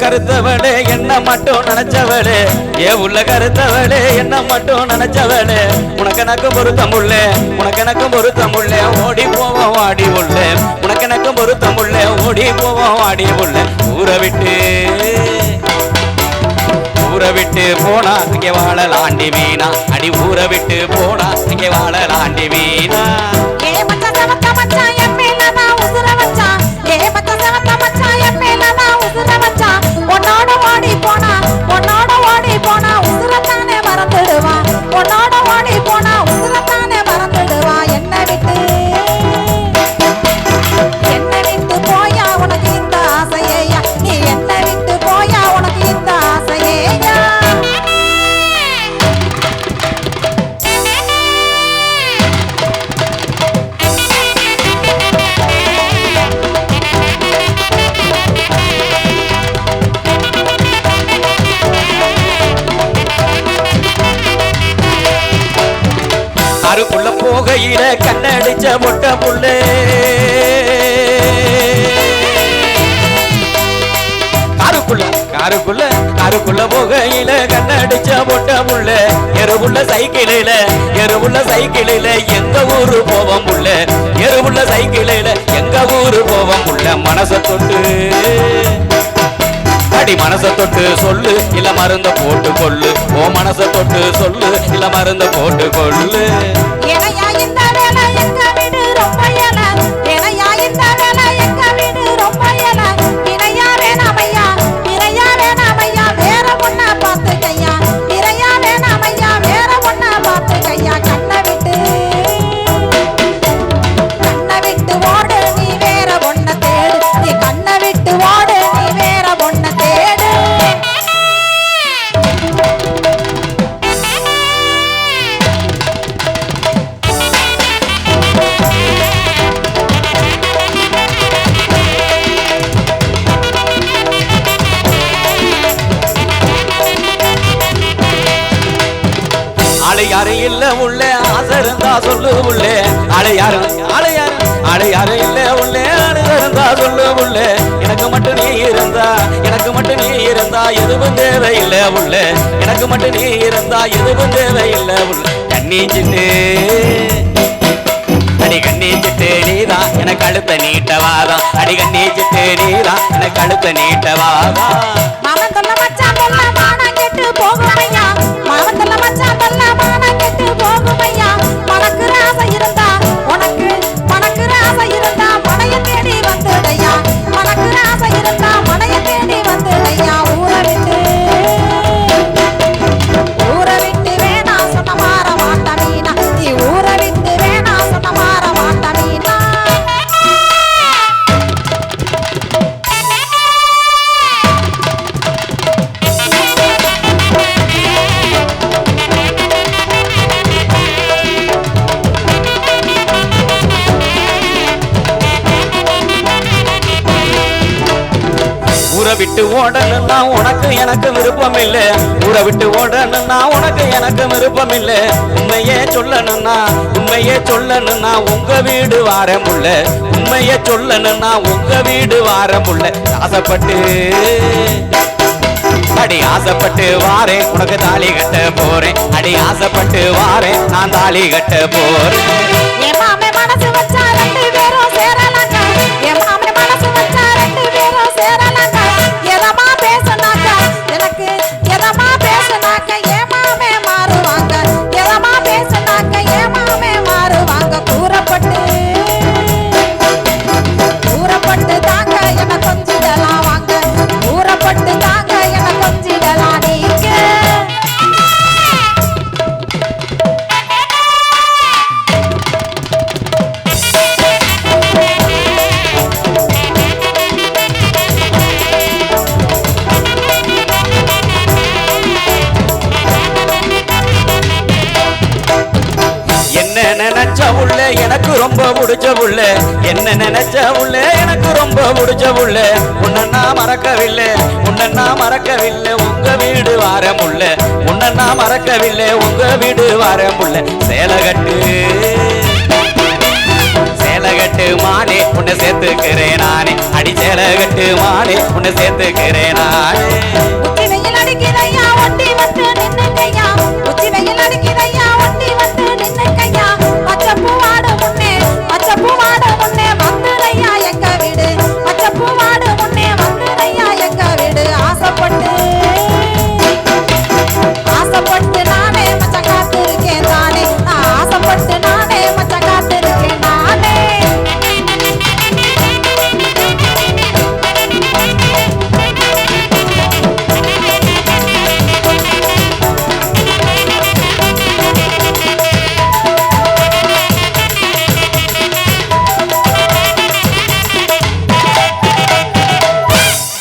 கருத்தவளே என்ன மட்டும் நினைச்சவளே ஏ உள்ள கருத்தவளே என்ன மட்டும் நினைச்சவளே உனக்கு எனக்கு பொருத்தமுள்ள உனக்கு எனக்கு பொருத்தமுள்ள ஓடி போவோம் ஆடி உள்ள உனக்கு எனக்கு பொருத்தமுள்ள ஓடி போவோம் ஆடி உள்ள ஊரை விட்டு போனா இங்கே வாழலாண்டி வீணா அடி ஊரை விட்டு போனா இங்கே வாழலாண்டி வீணா உன்னோட ஓடி போனா உசுரத்தானே மறந்துடுவான் உன்னோட ஓடி போனா உசுரத்தானே மறந்துடுவான் என்னை விட்டு போயா உனக்கு இந்த ஆசையா நீ என்னை விட்டு போயா உனக்கு இந்த ஆசையா காருக்குள்ள போகையில கண்ணடிச்ச மொட்ட புள்ளே காருக்குள்ள போகையில கண்ணடிச்ச மொட்ட புள்ளே எருவுள்ள சைக்கிளில எங்க ஊரு போவோம் புள்ள எருவுள்ள சைக்கிளில எங்க ஊரு போவோம் புள்ள மனச தொட்டு சொல்லு இல்ல மருந்த போட்டு கொள்ளு ஓ மனச தொட்டு சொல்லு இல்ல மருந்த போட்டு கொள்ளு ஏனையா இந்த வேலை எங்க வீடு ரொம்ப ஏல ஏனையா இந்த வேலை எங்க வீடு ரொம்ப ஏல இணையா வேணாமையா வேற ஒண்ண பார்த்துக்கையா இறையா வேணாமையா வேற ஒண்ண பார்த்துக்கையா கண்ணை விட்டு ஓடு நீ வேற ஒண்ண தேடு நீ கண்ணை விட்டு ஓடு நீ வேற ஒண்ண தேடு ஆளு யாரும் இல்ல உள்ள ஆசை இருந்தா சொல்லு உள்ளே ஆளு யாரும் இல்ல உள்ளே ஆளு இருந்தா சொல்லு உள்ளே எனக்கு மட்டும் நீ இருந்தா எதுவும் தேவையில்லை உள்ள எனக்கு மட்டும் நீ இருந்தா எதுவும் தேவையில்லை உள்ள கண்ணி சிட்டு அடி கண்ணி சிட்டு நீதான் எனக்கு அழுத்த நீட்டவாதான் அடி கண்ணி சிட்டு நீதான் எனக்கு அழுத்த நீட்டவாதான் மாமன் தொல்ல மச்சான் தொல்ல மானா கெட்டு போகுமையா மாமன் தொல்ல மச்சான் தொல்ல மானா கெட்டு போகுமையா மனக்கு ராசை இருந்தா உனக்கு மனக்கு ராசை இருந்தா மனைய தேடி வந்துடையா மனக்கு ராசை இருந்தா மனைய தேடி வந்துடையா ஊரை விட்டு வேணா சொன்ன மாற மாட்ட மீனா நீ ஊரை விட்டு வேணா சொன்ன மாற மாட்ட மீனா ஊரை விட்டு ஓடணும்னா உனக்கு எனக்கு விருப்பம் இல்லை ஊரை விட்டு ஓடணும்னா உனக்கு எனக்கு விருப்பம் இல்லை உண்மையே சொல்லணும்னா உங்க வீடு வாரம் புள்ள உண்மையே சொல்லணும்னா உங்க வீடு வாரம் புள்ள ஆசைப்பட்டு வாரேன் உனக்கு தாலி கட்ட போறேன் அடி ஆசைப்பட்டு வாரேன் நான் தாலி கட்ட போறேன் மனசு வச்சா ரெண்டு பேரும் சேரலாங்க என் மாமே மனசு வச்சா ரெண்டு பேரும் சேரலாங்க எதமா பேசுனாக்க எனக்கு எதமா பேசுனாக்க ஏன் மாமே மாறுவாங்க எதமா பேசுனாக்க ஏன் மாமே மாறுவாங்க கூறப்பட்டு தாங்க என கொஞ்சிடலாம் வாங்க கூறப்பட்டு தாங்க என கொஞ்சிடலாம் நீங்க நினைச்ச உள்ள எனக்கு ரொம்ப பிடிச்ச உள்ள என்ன நினைச்ச உள்ள எனக்கு ரொம்ப பிடிச்ச உள்ள உன்னை நான் மறக்கவில்லை உங்க வீடு வாரம் உள்ள உன்னை நான் மறக்கவில்லை உங்க வீடு வாரம் உள்ள சேலை சேலகட்டு மானே உன்னை சேர்த்துக்கிறேன் நானே அடி சேலகட்டு மானே உன்னை சேர்த்துக்கிறேன் நானே